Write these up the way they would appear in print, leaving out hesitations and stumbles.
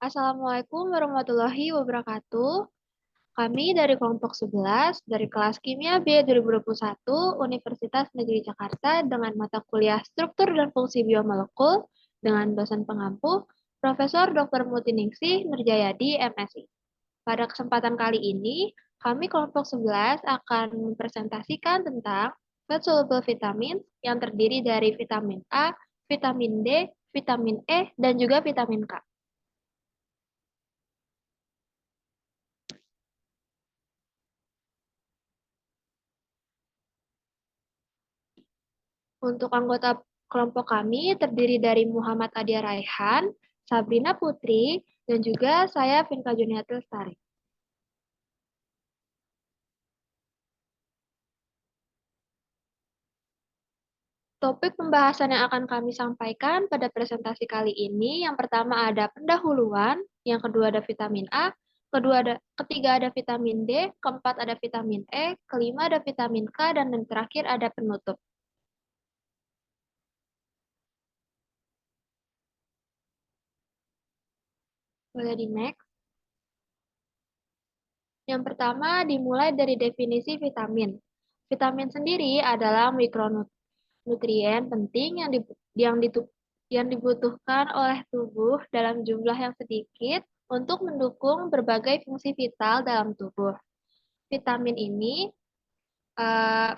Assalamualaikum warahmatullahi wabarakatuh. Kami dari kelompok 11 dari kelas Kimia B 2021 Universitas Negeri Jakarta dengan mata kuliah Struktur dan Fungsi Biomolekul dengan dosen pengampu Profesor Dr. Mutiningsih Nurjayadi MSI. Pada kesempatan kali ini, kami kelompok 11 akan mempresentasikan tentang fat soluble vitamin yang terdiri dari vitamin A, vitamin D, vitamin E, dan juga vitamin K. Untuk anggota kelompok kami terdiri dari Muhammad Adia Raihan, Sabrina Putri, dan juga saya Vinka Juniati Lestari. Topik pembahasan yang akan kami sampaikan pada presentasi kali ini, yang pertama ada pendahuluan, yang kedua ada vitamin A, ketiga ada vitamin D, keempat ada vitamin E, kelima ada vitamin K, dan yang terakhir ada penutup. Boleh di next. Yang pertama dimulai dari definisi vitamin. Vitamin sendiri adalah mikronutrien penting yang dibutuhkan oleh tubuh dalam jumlah yang sedikit untuk mendukung berbagai fungsi vital dalam tubuh. Vitamin ini,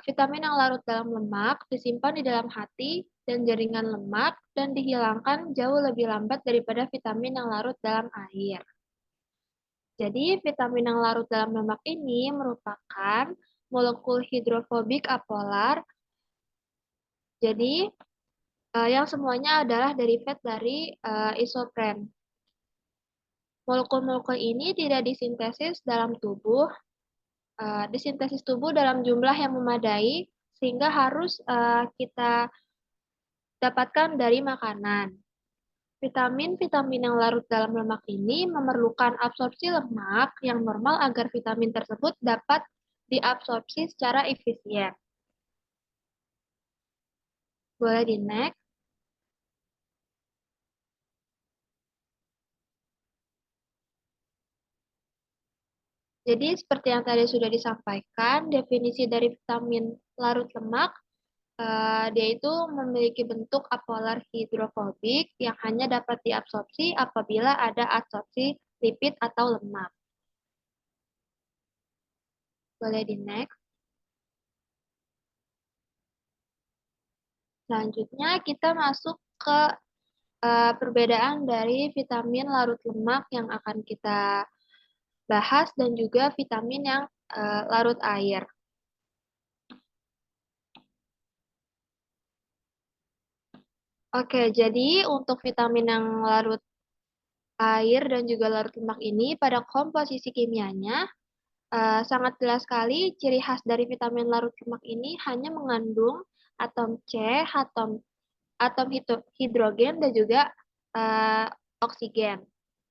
vitamin yang larut dalam lemak, disimpan di dalam hati dan jaringan lemak dan dihilangkan jauh lebih lambat daripada vitamin yang larut dalam air. Jadi, vitamin yang larut dalam lemak ini merupakan molekul hidrofobik apolar. Jadi, yang semuanya adalah derivat dari isopren. Molekul-molekul ini tidak disintesis dalam tubuh, disintesis tubuh dalam jumlah yang memadai, sehingga harus kita dapatkan dari makanan. Vitamin-vitamin yang larut dalam lemak ini memerlukan absorpsi lemak yang normal agar vitamin tersebut dapat diabsorpsi secara efisien. Boleh di next. Jadi seperti yang tadi sudah disampaikan, definisi dari vitamin larut lemak, dia itu memiliki bentuk apolar hidrofobik yang hanya dapat diabsorpsi apabila ada absorpsi lipid atau lemak. Boleh di next. Selanjutnya kita masuk ke perbedaan dari vitamin larut lemak yang akan kita bahas dan juga vitamin yang larut air. Oke, jadi untuk vitamin yang larut air dan juga larut lemak ini pada komposisi kimianya sangat jelas sekali ciri khas dari vitamin larut lemak ini hanya mengandung atom C, atom atom hidrogen dan juga uh, oksigen.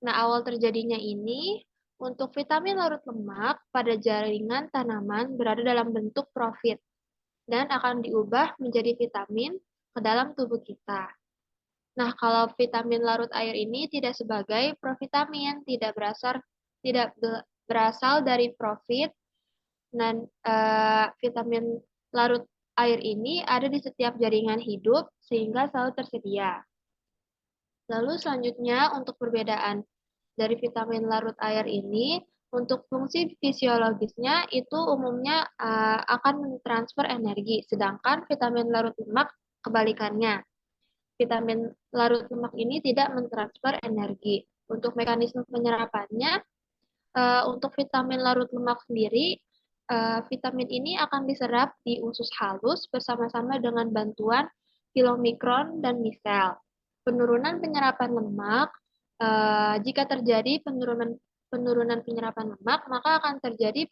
Nah, awal terjadinya ini untuk vitamin larut lemak pada jaringan tanaman berada dalam bentuk profit dan akan diubah menjadi vitamin ke dalam tubuh kita. Nah, kalau vitamin larut air ini tidak sebagai provitamin, tidak berasal dari profit, dan vitamin larut air ini ada di setiap jaringan hidup sehingga selalu tersedia. Lalu selanjutnya untuk perbedaan dari vitamin larut air ini, untuk fungsi fisiologisnya itu umumnya akan mentransfer energi, sedangkan vitamin larut lemak kebalikannya. Vitamin larut lemak ini tidak mentransfer energi. Untuk mekanisme penyerapannya, untuk vitamin larut lemak sendiri, vitamin ini akan diserap di usus halus bersama-sama dengan bantuan kilomikron dan misel. Penurunan penyerapan lemak, jika terjadi penurunan penyerapan lemak, maka akan terjadi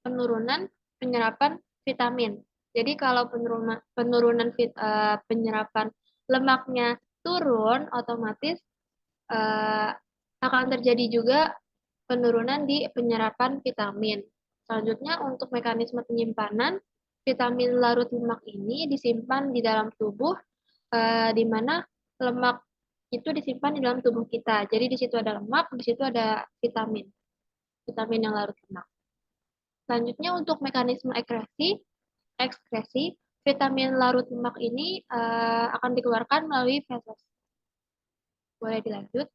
penurunan penyerapan vitamin. Jadi kalau penurunan penyerapan lemaknya turun, otomatis eh, akan terjadi juga penurunan di penyerapan vitamin. Selanjutnya untuk mekanisme penyimpanan, vitamin larut lemak ini disimpan di dalam tubuh di mana lemak itu disimpan di dalam tubuh kita. Jadi di situ ada lemak, di situ ada vitamin, vitamin yang larut lemak. Selanjutnya untuk mekanisme ekskresi, vitamin larut lemak ini akan dikeluarkan melalui feses. Boleh dilanjut?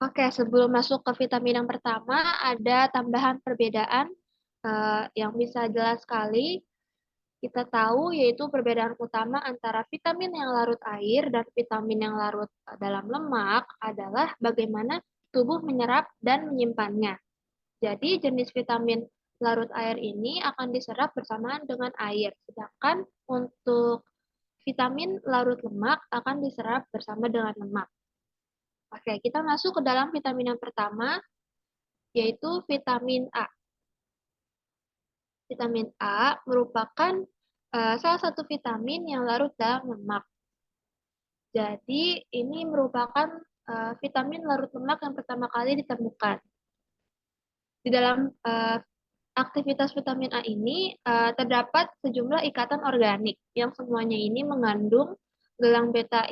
Oke, sebelum masuk ke vitamin yang pertama, ada tambahan perbedaan yang bisa jelas sekali kita tahu, yaitu perbedaan utama antara vitamin yang larut air dan vitamin yang larut dalam lemak adalah bagaimana tubuh menyerap dan menyimpannya. Jadi jenis vitamin larut air ini akan diserap bersamaan dengan air, sedangkan untuk vitamin larut lemak akan diserap bersama dengan lemak. Oke, kita masuk ke dalam vitamin yang pertama, yaitu vitamin A. Vitamin A merupakan salah satu vitamin yang larut dalam lemak. Jadi, ini merupakan vitamin larut lemak yang pertama kali ditemukan. Di dalam aktivitas vitamin A ini terdapat sejumlah ikatan organik yang semuanya ini mengandung gelang beta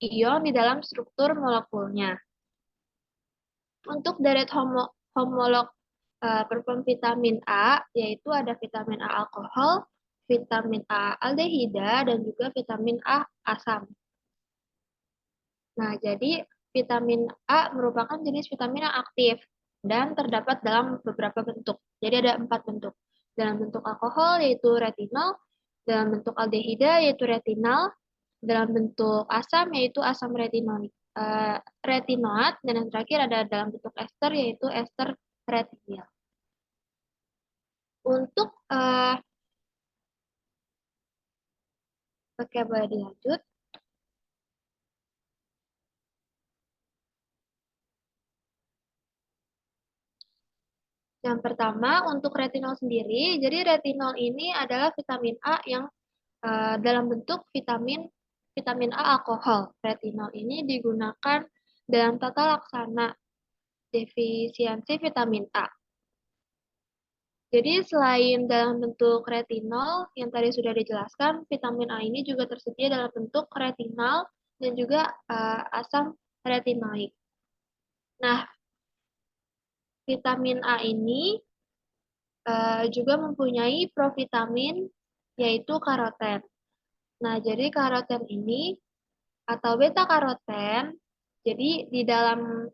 ion di dalam struktur molekulnya. Untuk deret homolog vitamin A, yaitu ada vitamin A alkohol, vitamin A aldehida, dan juga vitamin A asam. Nah, jadi vitamin A merupakan jenis vitamin yang aktif dan terdapat dalam beberapa bentuk. Jadi ada 4 bentuk. Dalam bentuk alkohol yaitu retinol, dalam bentuk aldehida yaitu retinal, dalam bentuk asam yaitu asam retinoat, dan yang terakhir ada dalam bentuk ester yaitu ester retinil. Untuk oke, boleh dilanjut. Yang pertama, untuk retinol sendiri, jadi retinol ini adalah vitamin A yang dalam bentuk vitamin A alkohol. Retinol ini digunakan dalam tata laksana defisiensi vitamin A. Jadi selain dalam bentuk retinol yang tadi sudah dijelaskan, vitamin A ini juga tersedia dalam bentuk retinal dan juga asam retinoik. Nah, vitamin A ini juga mempunyai provitamin yaitu karoten. Nah, jadi karoten ini atau beta karoten, jadi di dalam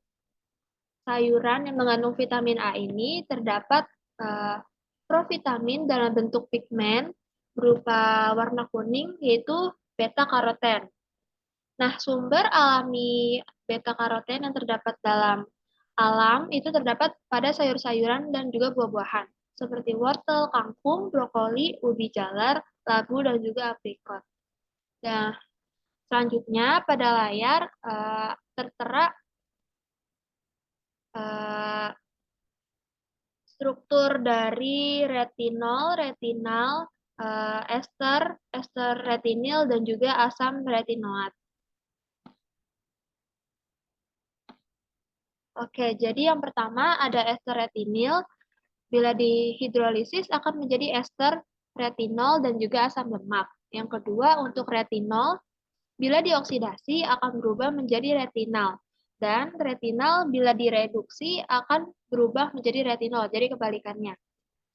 sayuran yang mengandung vitamin A ini terdapat provitamin dalam bentuk pigmen berupa warna kuning yaitu beta karoten. Nah, sumber alami beta karoten yang terdapat dalam alam itu terdapat pada sayur-sayuran dan juga buah-buahan seperti wortel, kangkung, brokoli, ubi jalar, labu, dan juga aprikot. Nah, selanjutnya pada layar tertera uh, struktur dari retinol, retinal, ester, ester retinil, dan juga asam retinoat. Oke, jadi yang pertama ada ester retinil. Bila dihidrolisis akan menjadi ester retinol dan juga asam lemak. Yang kedua, untuk retinol, bila dioksidasi akan berubah menjadi retinal. Dan retinal bila direduksi akan berubah menjadi retinol, jadi kebalikannya.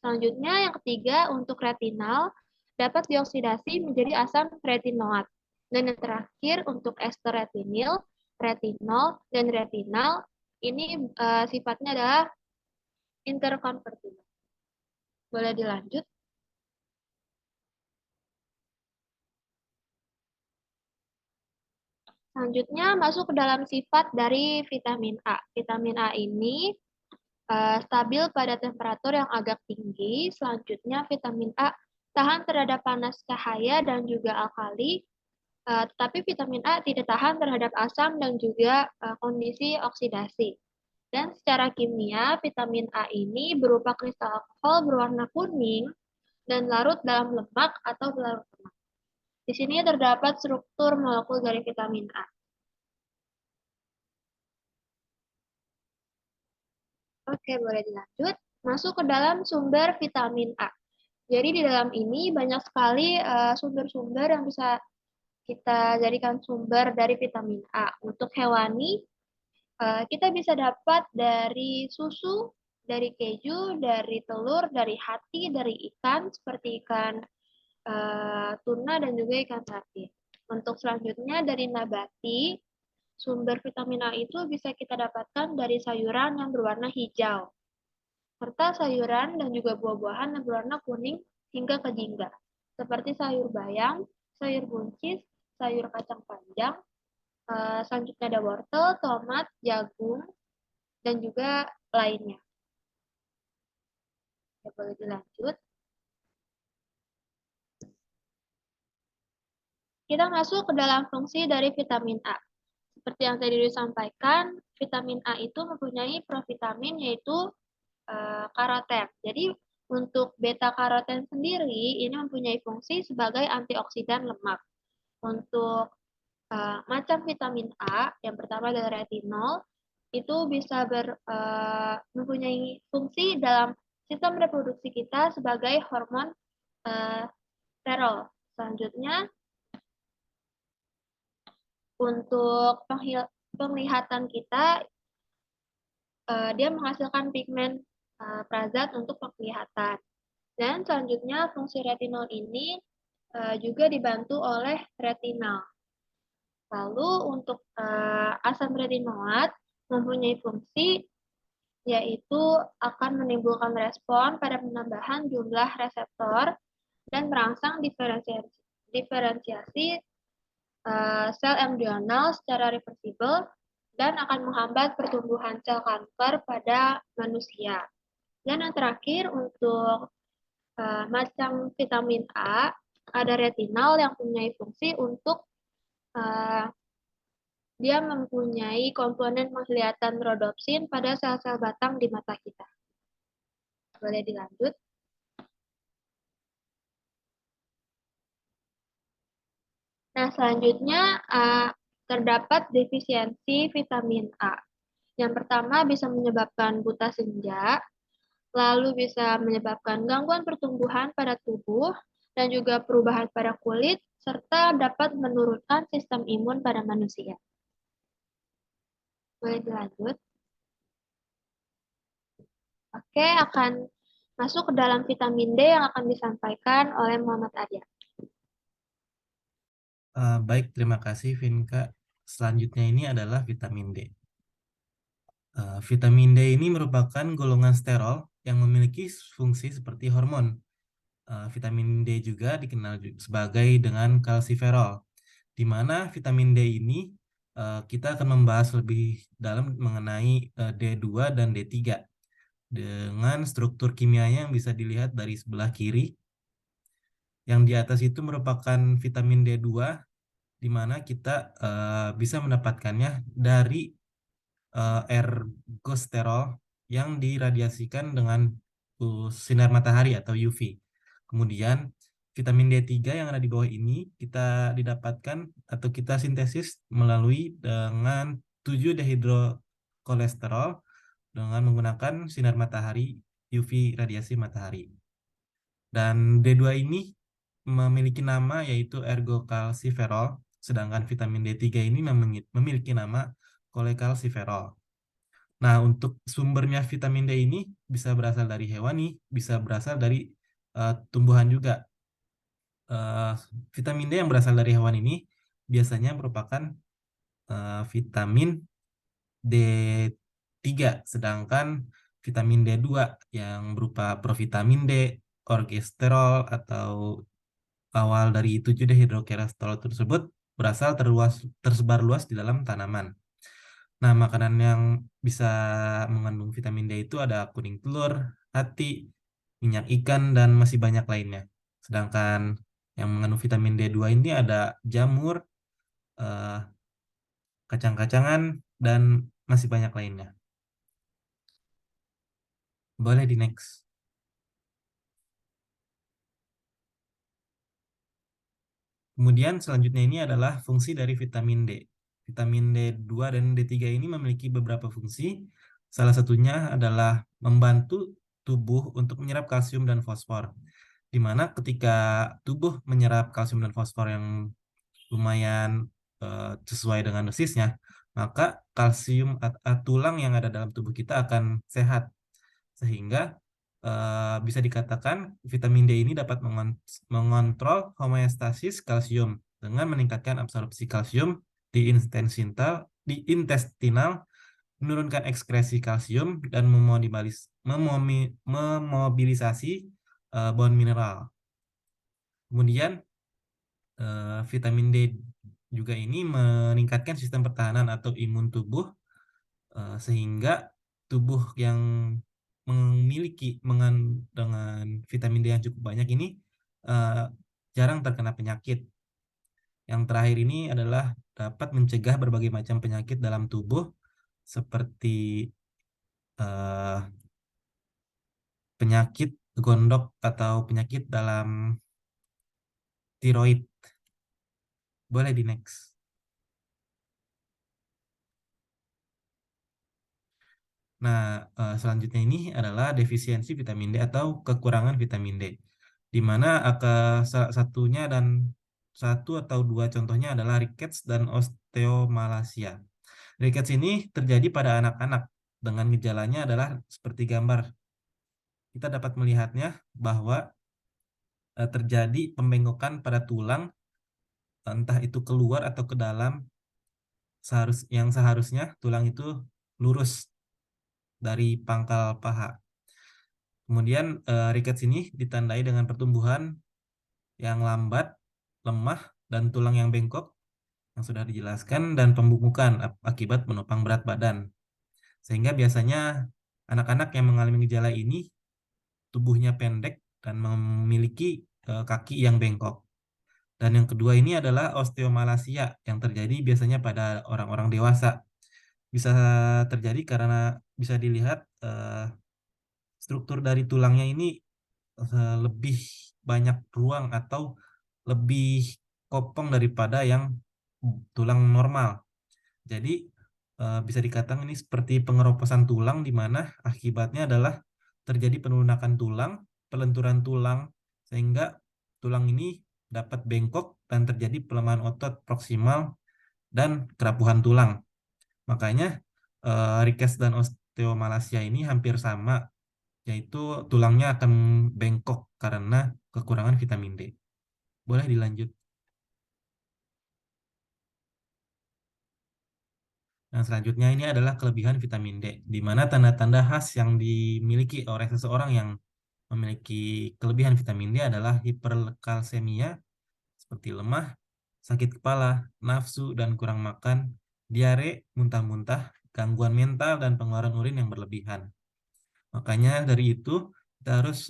Selanjutnya, yang ketiga, untuk retinal dapat dioksidasi menjadi asam retinoat. Dan yang terakhir, untuk ester retinil, retinol, dan retinal, ini sifatnya adalah interkonvertible. Boleh dilanjut? Selanjutnya masuk ke dalam sifat dari vitamin A. Vitamin A ini stabil pada temperatur yang agak tinggi. Selanjutnya vitamin A tahan terhadap panas cahaya dan juga alkali. Tetapi vitamin A tidak tahan terhadap asam dan juga kondisi oksidasi. Dan secara kimia, vitamin A ini berupa kristal alkohol berwarna kuning dan larut dalam lemak atau berlarut lemak. Di sini terdapat struktur molekul dari vitamin A. Oke, boleh dilanjut. Masuk ke dalam sumber vitamin A. Jadi di dalam ini banyak sekali sumber-sumber yang bisa kita jadikan sumber dari vitamin A. Untuk hewani, kita bisa dapat dari susu, dari keju, dari telur, dari hati, dari ikan, seperti ikan tuna dan juga ikan sarden. Untuk selanjutnya dari nabati, sumber vitamin A itu bisa kita dapatkan dari sayuran yang berwarna hijau, serta sayuran dan juga buah-buahan yang berwarna kuning hingga ke jingga, seperti sayur bayam, sayur buncis, sayur kacang panjang, selanjutnya ada wortel, tomat, jagung, dan juga lainnya. Ya, boleh dilanjut. Kita masuk ke dalam fungsi dari vitamin A. Seperti yang tadi disampaikan, vitamin A itu mempunyai provitamin yaitu karoten. Jadi untuk beta karoten sendiri ini mempunyai fungsi sebagai antioksidan lemak. Untuk macam vitamin A, yang pertama adalah retinol, itu bisa mempunyai fungsi dalam sistem reproduksi kita sebagai hormon uh, sterol. Selanjutnya, untuk penglihatan kita, dia menghasilkan pigmen prazat untuk penglihatan. Dan selanjutnya fungsi retinol ini juga dibantu oleh retinal. Lalu untuk asam retinoat mempunyai fungsi yaitu akan menimbulkan respon pada penambahan jumlah reseptor dan merangsang diferensiasi sel embrional secara reversibel dan akan menghambat pertumbuhan sel kanker pada manusia. Dan yang terakhir untuk macam vitamin A, ada retinal yang mempunyai fungsi untuk uh, dia mempunyai komponen penglihatan rhodopsin pada sel-sel batang di mata kita. Boleh dilanjut. Nah, selanjutnya terdapat defisiensi vitamin A. Yang pertama bisa menyebabkan buta senja, lalu bisa menyebabkan gangguan pertumbuhan pada tubuh, dan juga perubahan pada kulit, serta dapat menurunkan sistem imun pada manusia. Boleh dilanjut. Oke, akan masuk ke dalam vitamin D yang akan disampaikan oleh Muhammad Arya. Baik, terima kasih Vinka. Selanjutnya ini adalah vitamin D. Vitamin D ini merupakan golongan sterol yang memiliki fungsi seperti hormon. Vitamin D juga dikenal sebagai dengan kalsiferol, di mana vitamin D ini kita akan membahas lebih dalam mengenai D2 dan D3 dengan struktur kimianya yang bisa dilihat dari sebelah kiri. Yang di atas itu merupakan vitamin D2 di mana kita bisa mendapatkannya dari ergosterol yang diradiasikan dengan sinar matahari atau UV. Kemudian vitamin D3 yang ada di bawah ini kita didapatkan atau kita sintesis melalui dengan 7 dehidrokolesterol dengan menggunakan sinar matahari UV radiasi matahari. Dan D2 ini memiliki nama yaitu ergokalsiferol, sedangkan vitamin D3 ini memiliki nama kolekalsiferol. Nah, untuk sumbernya vitamin D ini bisa berasal dari hewani, bisa berasal dari tumbuhan juga. Uh, Vitamin D yang berasal dari hewan ini biasanya merupakan vitamin D3, sedangkan vitamin D2 yang berupa provitamin D, orgesterol atau awal dari 7 dehidrokolesterol tersebut berasal tersebar luas di dalam tanaman. Nah, makanan yang bisa mengandung vitamin D itu ada kuning telur, hati, minyak ikan, dan masih banyak lainnya. Sedangkan yang mengandung vitamin D2 ini ada jamur, eh, kacang-kacangan, dan masih banyak lainnya. Boleh di next. Kemudian selanjutnya ini adalah fungsi dari vitamin D. Vitamin D2 dan D3 ini memiliki beberapa fungsi. Salah satunya adalah membantu tubuh untuk menyerap kalsium dan fosfor. Di mana ketika tubuh menyerap kalsium dan fosfor yang lumayan sesuai dengan dosisnya, maka kalsium tulang yang ada dalam tubuh kita akan sehat. Sehingga bisa dikatakan vitamin D ini dapat mengontrol homeostasis kalsium dengan meningkatkan absorpsi kalsium di intestinal, menurunkan ekskresi kalsium, dan memobilisasi bone mineral. Kemudian vitamin D juga ini meningkatkan sistem pertahanan atau imun tubuh, sehingga tubuh yang memiliki dengan vitamin D yang cukup banyak ini eh, jarang terkena penyakit. Yang terakhir ini adalah dapat mencegah berbagai macam penyakit dalam tubuh seperti eh, penyakit gondok atau penyakit dalam tiroid. Boleh di next. Nah, selanjutnya ini adalah defisiensi vitamin D atau kekurangan vitamin D, di mana salah satunya dan satu atau dua contohnya adalah rickets dan osteomalacia. Rickets ini terjadi pada anak-anak dengan gejalanya adalah seperti gambar. Kita dapat melihatnya bahwa terjadi pembengkokan pada tulang, entah itu keluar atau ke dalam, yang seharusnya tulang itu lurus dari pangkal paha. Kemudian rickets ini ditandai dengan pertumbuhan yang lambat, lemah, dan tulang yang bengkok yang sudah dijelaskan, dan pembungkukan akibat menopang berat badan. Sehingga biasanya anak-anak yang mengalami gejala ini tubuhnya pendek dan memiliki kaki yang bengkok. Dan yang kedua ini adalah osteomalacia yang terjadi biasanya pada orang-orang dewasa. Bisa terjadi karena bisa dilihat struktur dari tulangnya ini lebih banyak ruang atau lebih kopong daripada yang tulang normal. Jadi bisa dikatakan ini seperti pengeroposan tulang, di mana akibatnya adalah terjadi penurunan tulang, pelenturan tulang, sehingga tulang ini dapat bengkok dan terjadi pelemahan otot proksimal dan kerapuhan tulang. Makanya rickets dan osteomalacia ini hampir sama, yaitu tulangnya akan bengkok karena kekurangan vitamin D. Boleh dilanjut. Nah, selanjutnya ini adalah kelebihan vitamin D, di mana tanda-tanda khas yang dimiliki oleh seseorang yang memiliki kelebihan vitamin D adalah hiperkalsemia, seperti lemah, sakit kepala, nafsu dan kurang makan, diare, muntah-muntah, gangguan mental, dan pengeluaran urin yang berlebihan. Makanya dari itu kita harus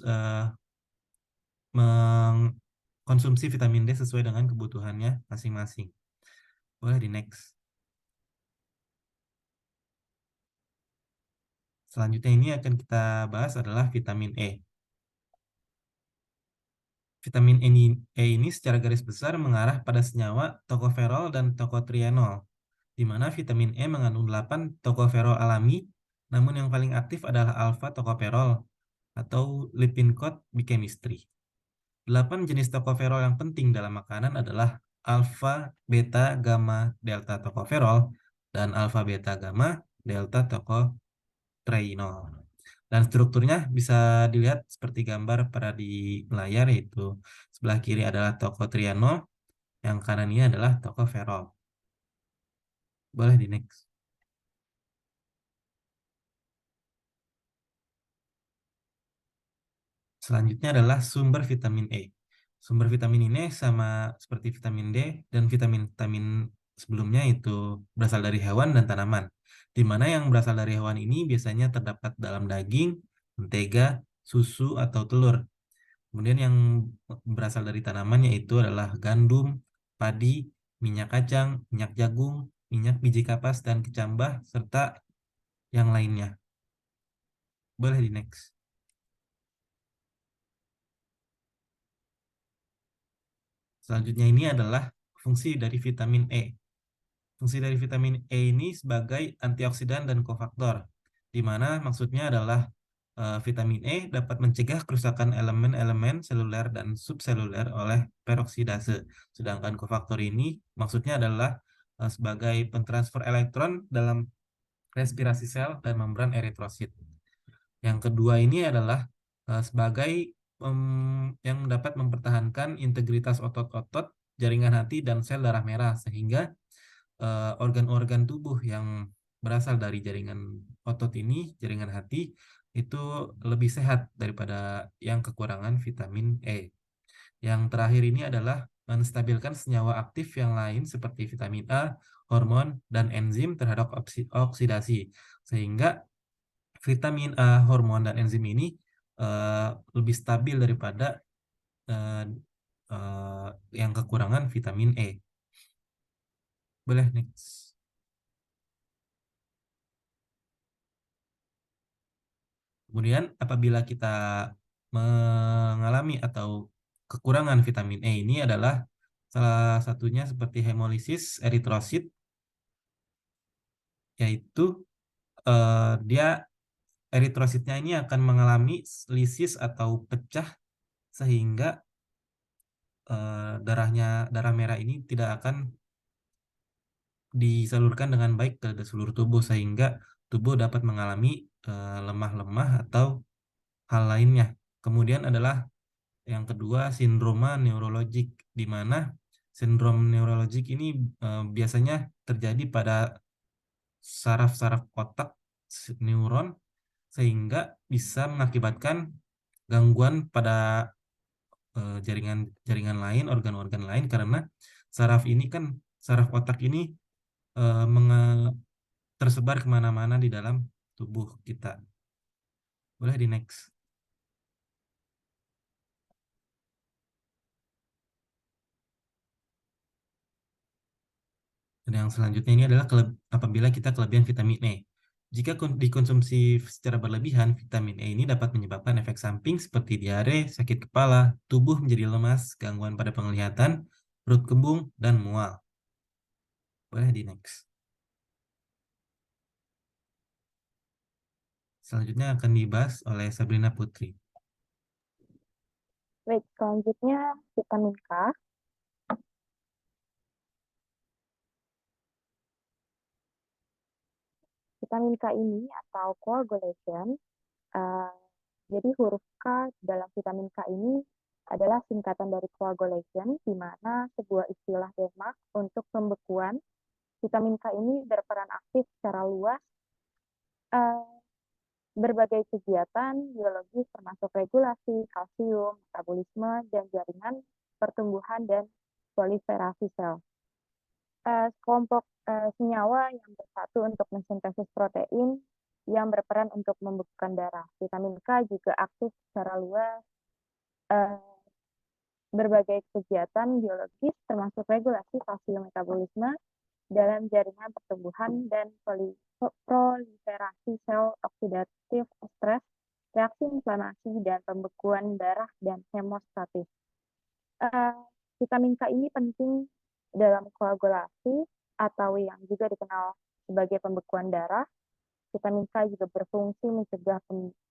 mengkonsumsi vitamin D sesuai dengan kebutuhannya masing-masing. Boleh di next. Selanjutnya ini akan kita bahas adalah vitamin E. Vitamin E ini secara garis besar mengarah pada senyawa tokoferol dan tokotrienol, di mana vitamin E mengandung 8 tokoferol alami, namun yang paling aktif adalah alfa tokoferol atau Lippincott biochemistry. 8 jenis tokoferol yang penting dalam makanan adalah alfa, beta, gamma, delta tokoferol, dan alfa, beta, gamma, delta tokotrienol. Dan strukturnya bisa dilihat seperti gambar pada di layar, yaitu sebelah kiri adalah tokotrienol, yang kanan ini adalah tokoferol. Boleh di next. Selanjutnya adalah sumber vitamin E. Sumber vitamin ini sama seperti vitamin D dan vitamin-vitamin sebelumnya, itu berasal dari hewan dan tanaman. Di mana yang berasal dari hewan ini biasanya terdapat dalam daging, mentega, susu, atau telur. Kemudian yang berasal dari tanaman yaitu adalah gandum, padi, minyak kacang, minyak jagung, minyak biji kapas dan kecambah, serta yang lainnya. Boleh di next. Selanjutnya ini adalah fungsi dari vitamin E. Fungsi dari vitamin E ini sebagai antioksidan dan kofaktor. di mana maksudnya adalah vitamin E dapat mencegah kerusakan elemen-elemen seluler dan subseluler oleh peroksidase. Sedangkan kofaktor ini maksudnya adalah sebagai pentransfer elektron dalam respirasi sel dan membran eritrosit. Yang kedua ini adalah sebagai yang dapat mempertahankan integritas otot-otot, jaringan hati, dan sel darah merah, sehingga organ-organ tubuh yang berasal dari jaringan otot ini, jaringan hati, itu lebih sehat daripada yang kekurangan vitamin E. Yang terakhir ini adalah menstabilkan senyawa aktif yang lain seperti vitamin A, hormon, dan enzim terhadap oksidasi. Sehingga vitamin A, hormon, dan enzim ini eh, lebih stabil daripada eh, eh, yang kekurangan vitamin E. Boleh next. Kemudian apabila kita mengalami atau kekurangan vitamin E ini adalah salah satunya seperti hemolisis eritrosit, yaitu dia eritrositnya ini akan mengalami lisis atau pecah sehingga darah merah ini tidak akan disalurkan dengan baik ke seluruh tubuh sehingga tubuh dapat mengalami lemah-lemah atau hal lainnya. Kemudian adalah yang kedua sindroma neurologik, di mana sindrom neurologik ini biasanya terjadi pada saraf-saraf otak neuron sehingga bisa mengakibatkan gangguan pada jaringan lain, organ-organ lain karena saraf ini kan saraf otak ini eh, menge- tersebar kemana-mana di dalam tubuh kita. Boleh di next. Dan yang selanjutnya ini adalah apabila kita kelebihan vitamin E. Jika dikonsumsi secara berlebihan, vitamin E ini dapat menyebabkan efek samping seperti diare, sakit kepala, tubuh menjadi lemas, gangguan pada penglihatan, perut kembung, dan mual. Boleh di next. Selanjutnya akan dibahas oleh Sabrina Putri. Baik, selanjutnya vitamin K. Vitamin K ini atau coagulation, jadi huruf K dalam vitamin K ini adalah singkatan dari coagulation, di mana sebuah istilah Denmark untuk pembekuan. Vitamin K ini berperan aktif secara luas berbagai kegiatan biologis termasuk regulasi kalsium, metabolisme, dan jaringan pertumbuhan dan proliferasi sel. Kelompok senyawa yang bersatu untuk mensintesis protein yang berperan untuk membekukan darah. Vitamin K juga aktif secara luas berbagai kegiatan biologis termasuk regulasi kalsium metabolisme dalam jaringan pertumbuhan dan proliferasi sel oksidatif stres, reaksi inflamasi dan pembekuan darah dan hemostatis. Vitamin K ini penting dalam koagulasi atau yang juga dikenal sebagai pembekuan darah. Vitamin K juga berfungsi mencegah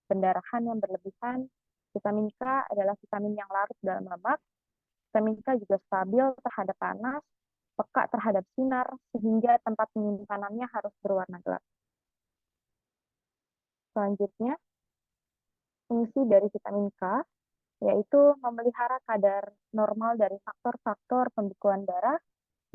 pendarahan yang berlebihan. Vitamin K adalah vitamin yang larut dalam lemak. Vitamin K juga stabil terhadap panas, peka terhadap sinar, sehingga tempat penyimpanannya harus berwarna gelap. Selanjutnya, fungsi dari vitamin K yaitu memelihara kadar normal dari faktor-faktor pembekuan darah,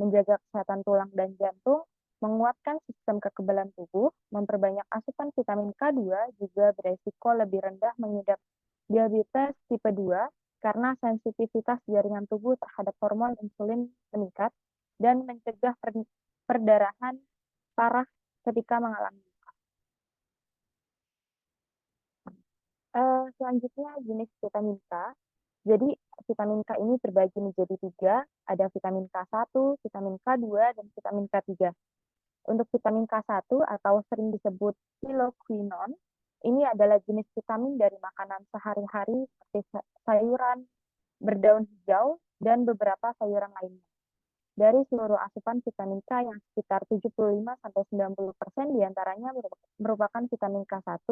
menjaga kesehatan tulang dan jantung, menguatkan sistem kekebalan tubuh, memperbanyak asupan vitamin K2 juga beresiko lebih rendah mengidap diabetes tipe 2 karena sensitivitas jaringan tubuh terhadap hormon insulin meningkat dan mencegah perdarahan parah ketika mengalami luka. Selanjutnya jenis vitamin K. Jadi vitamin K ini terbagi menjadi 3, ada vitamin K1, vitamin K2, dan vitamin K3. Untuk vitamin K1 atau sering disebut piloquinone, ini adalah jenis vitamin dari makanan sehari-hari seperti sayuran berdaun hijau dan beberapa sayuran lainnya. Dari seluruh asupan vitamin K yang sekitar 75-90% diantaranya merupakan vitamin K1,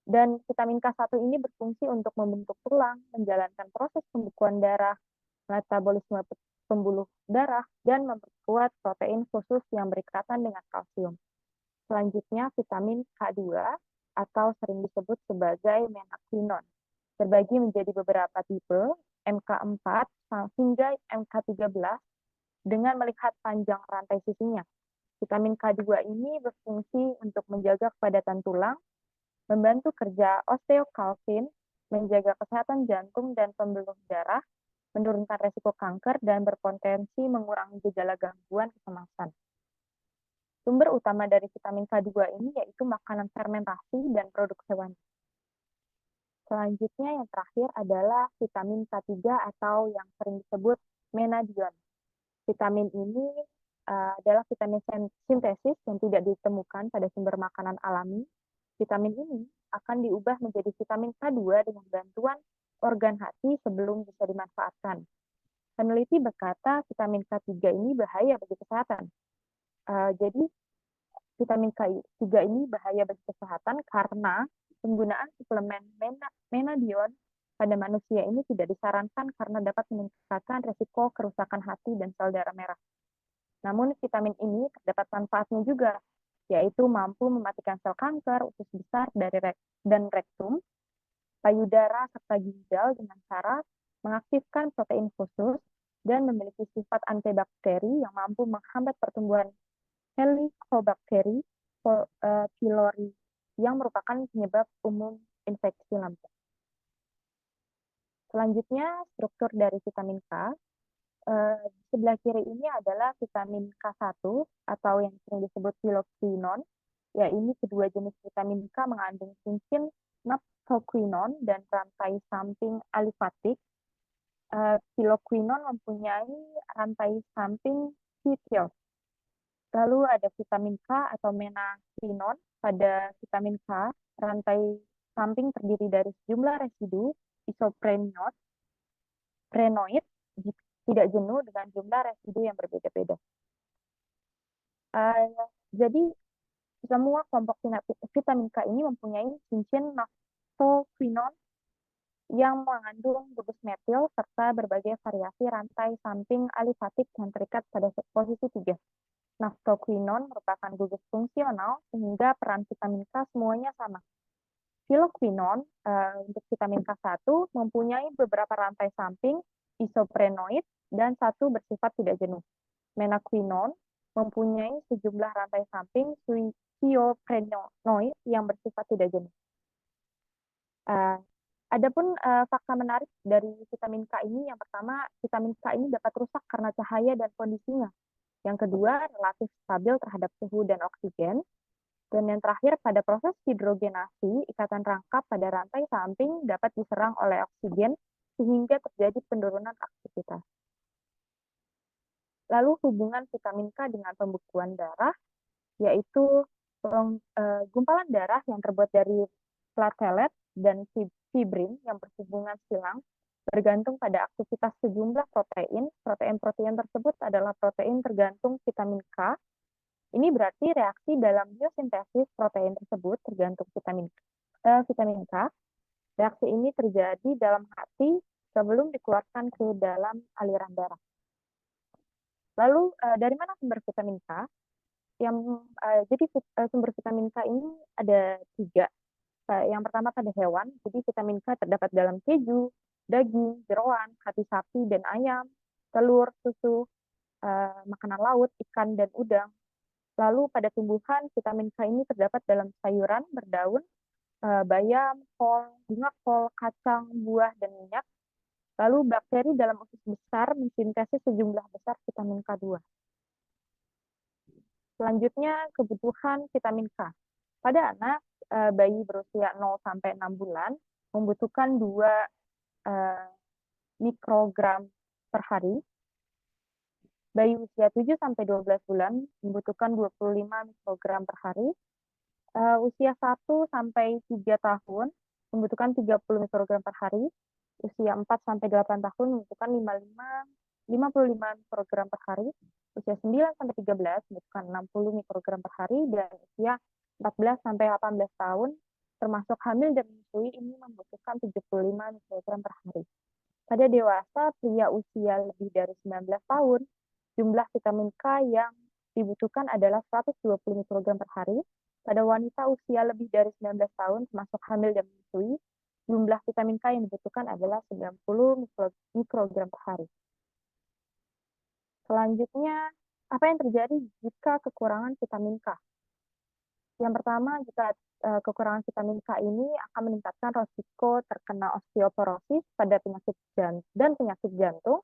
dan vitamin K1 ini berfungsi untuk membentuk tulang, menjalankan proses pembekuan darah, metabolisme pembuluh darah, dan memperkuat protein khusus yang berikatan dengan kalsium. Selanjutnya, vitamin K2 atau sering disebut sebagai menakwinone terbagi menjadi beberapa tipe, MK4 hingga MK13, dengan melihat panjang rantai sisinya. Vitamin K2 ini berfungsi untuk menjaga kepadatan tulang, membantu kerja osteokalsin, menjaga kesehatan jantung dan pembuluh darah, menurunkan resiko kanker, dan berpotensi mengurangi gejala gangguan kecemasan. Sumber utama dari vitamin K2 ini yaitu makanan fermentasi dan produk hewani. Selanjutnya yang terakhir adalah vitamin K3 atau yang sering disebut menadion. Vitamin ini adalah vitamin sintesis yang tidak ditemukan pada sumber makanan alami. Vitamin ini akan diubah menjadi vitamin K2 dengan bantuan organ hati sebelum bisa dimanfaatkan. Peneliti berkata vitamin K3 ini bahaya bagi kesehatan. Jadi vitamin K3 ini bahaya bagi kesehatan karena penggunaan suplemen menadion pada manusia ini tidak disarankan karena dapat meningkatkan resiko kerusakan hati dan sel darah merah. Namun vitamin ini terdapat manfaatnya juga, yaitu mampu mematikan sel kanker, usus besar dan rektum, payudara serta ginjal dengan cara mengaktifkan protein khusus dan memiliki sifat antibakteri yang mampu menghambat pertumbuhan Helicobacter pylori yang merupakan penyebab umum infeksi lambung. Selanjutnya, struktur dari vitamin K. Di sebelah kiri ini adalah vitamin K1 atau yang sering disebut piloquinone. Ya, ini kedua jenis vitamin K mengandung cincin naphthoquinone dan rantai samping alifatik. Piloquinone mempunyai rantai samping ketiol. Lalu ada vitamin K atau menakwinone. Pada vitamin K, rantai samping terdiri dari sejumlah residu isoprenoid tidak jenuh dengan jumlah residu yang berbeda-beda. Jadi, semua kelompok vitamin K ini mempunyai cincin naphthoquinone yang mengandung gugus metil serta berbagai variasi rantai samping alifatik yang terikat pada posisi 3. Naphthoquinone merupakan gugus fungsional sehingga peran vitamin K semuanya sama. Piloquinone untuk vitamin K1 mempunyai beberapa rantai samping isoprenoid dan satu bersifat tidak jenuh. Menakwinone mempunyai sejumlah rantai samping thioprenoid yang bersifat tidak jenuh. Adapun fakta menarik dari vitamin K ini, yang pertama, vitamin K ini dapat rusak karena cahaya dan kondisinya. Yang kedua, relatif stabil terhadap suhu dan oksigen. Dan yang terakhir, pada proses hidrogenasi, ikatan rangkap pada rantai samping dapat diserang oleh oksigen sehingga terjadi penurunan aktivitas. Lalu hubungan vitamin K dengan pembekuan darah, yaitu gumpalan darah yang terbuat dari platelet dan fibrin yang berhubungan silang bergantung pada aktivitas sejumlah protein. Protein-protein tersebut adalah protein tergantung vitamin K. Ini berarti reaksi dalam biosintesis protein tersebut tergantung vitamin K. Reaksi ini terjadi dalam hati sebelum dikeluarkan ke dalam aliran darah. Lalu dari mana sumber vitamin K? Jadi sumber vitamin K ini ada 3. Yang pertama pada hewan, jadi vitamin K terdapat dalam keju, daging, jeroan, hati sapi dan ayam, telur, susu, makanan laut, ikan, dan udang. Lalu pada tumbuhan, vitamin K ini terdapat dalam sayuran berdaun, bayam, kol, bunga kol, kacang, buah, dan minyak. Lalu bakteri dalam usus besar mensintesis sejumlah besar vitamin K2. Selanjutnya, kebutuhan vitamin K. Pada anak, bayi berusia 0-6 bulan membutuhkan 2 mikrogram per hari. Bayi usia 7-12 bulan membutuhkan 25 mikrogram per hari. Usia 1-3 tahun membutuhkan 30 mikrogram per hari. Usia 4-8 tahun membutuhkan 55 55 mikrogram per hari, usia 9-13 membutuhkan 60 mikrogram per hari, dan usia 14-18 tahun termasuk hamil dan menyusui ini membutuhkan 75 mikrogram per hari. Pada dewasa pria usia lebih dari 19 tahun, jumlah vitamin K yang dibutuhkan adalah 120 mikrogram per hari. Pada wanita usia lebih dari 19 tahun termasuk hamil dan menyusui, jumlah vitamin K yang dibutuhkan adalah 90 mikrogram per hari. Selanjutnya, apa yang terjadi jika kekurangan vitamin K? Yang pertama, jika kekurangan vitamin K ini akan meningkatkan risiko terkena osteoporosis pada penyakit jantung,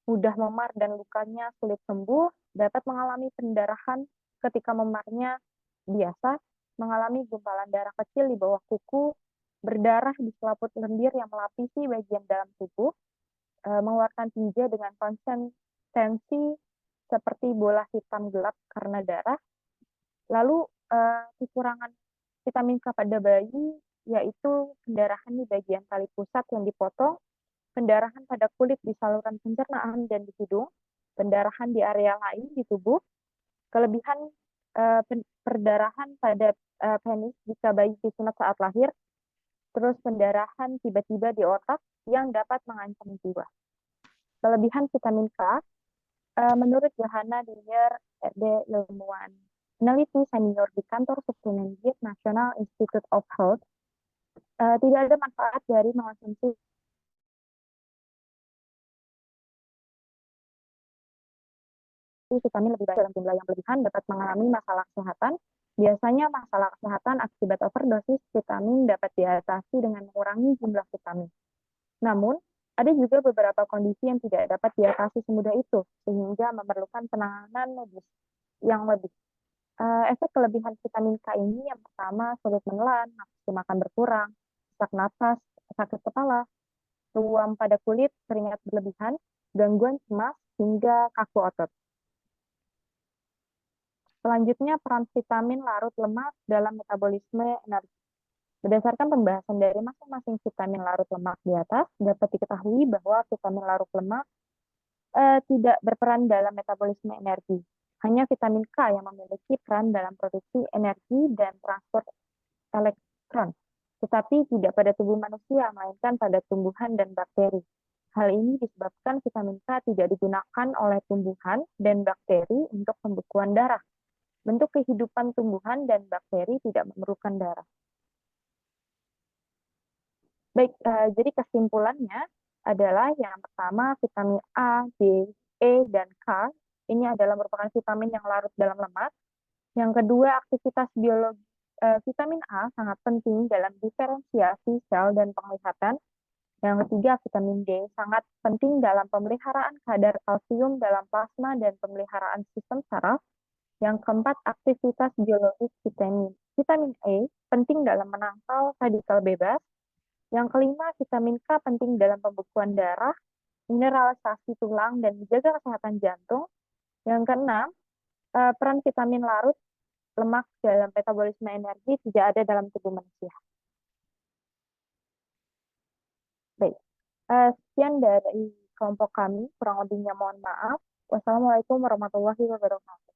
mudah memar dan lukanya sulit sembuh, dapat mengalami pendarahan ketika memarnya biasa, mengalami gumpalan darah kecil di bawah kuku, berdarah di selaput lendir yang melapisi bagian dalam tubuh, mengeluarkan tinja dengan konsistensi seperti bola hitam gelap karena darah. Lalu kekurangan vitamin K pada bayi yaitu pendarahan di bagian tali pusat yang dipotong, pendarahan pada kulit di saluran pencernaan dan di hidung, pendarahan di area lain di tubuh, kelebihan perdarahan pada penis jika bayi disunat saat lahir, terus pendarahan tiba-tiba di otak yang dapat mengancam jiwa. Kelebihan vitamin K, menurut Johanna Dinier de Lemoine, peneliti senior di kantor suplemen diet National Institute of Health, tidak ada manfaat dari mengonsumsi vitamin lebih banyak dalam jumlah yang berlebihan dapat mengalami masalah kesehatan. Biasanya masalah kesehatan akibat overdosis vitamin dapat diatasi dengan mengurangi jumlah vitamin. Namun, ada juga beberapa kondisi yang tidak dapat diatasi semudah itu, sehingga memerlukan penanganan medis yang lebih. Efek kelebihan vitamin K ini yang pertama sulit menelan, nafsu makan berkurang, sesak napas, sakit kepala, ruam pada kulit, keringat berlebihan, gangguan cemas, hingga kaku otot. Selanjutnya, peran vitamin larut lemak dalam metabolisme energi. Berdasarkan pembahasan dari masing-masing vitamin larut lemak di atas, dapat diketahui bahwa vitamin larut lemak tidak berperan dalam metabolisme energi. Hanya vitamin K yang memiliki peran dalam produksi energi dan transport elektron, tetapi tidak pada tubuh manusia, melainkan pada tumbuhan dan bakteri. Hal ini disebabkan vitamin K tidak digunakan oleh tumbuhan dan bakteri untuk pembekuan darah. Bentuk kehidupan tumbuhan dan bakteri tidak memerlukan darah. Baik, jadi kesimpulannya adalah yang pertama vitamin A, D, E, dan K ini adalah merupakan vitamin yang larut dalam lemak. Yang kedua, aktivitas biologi vitamin A sangat penting dalam diferensiasi sel dan penglihatan. Yang ketiga, vitamin D sangat penting dalam pemeliharaan kadar kalsium dalam plasma dan pemeliharaan sistem saraf. Yang keempat, aktivitas biologis vitamin E penting dalam menangkal radikal bebas. Yang kelima, vitamin K penting dalam pembekuan darah, mineralisasi tulang, dan menjaga kesehatan jantung. Yang keenam, peran vitamin larut lemak dalam metabolisme energi tidak ada dalam tubuh manusia. Baik, sekian dari kelompok kami, kurang lebihnya mohon maaf. Wassalamualaikum warahmatullahi wabarakatuh.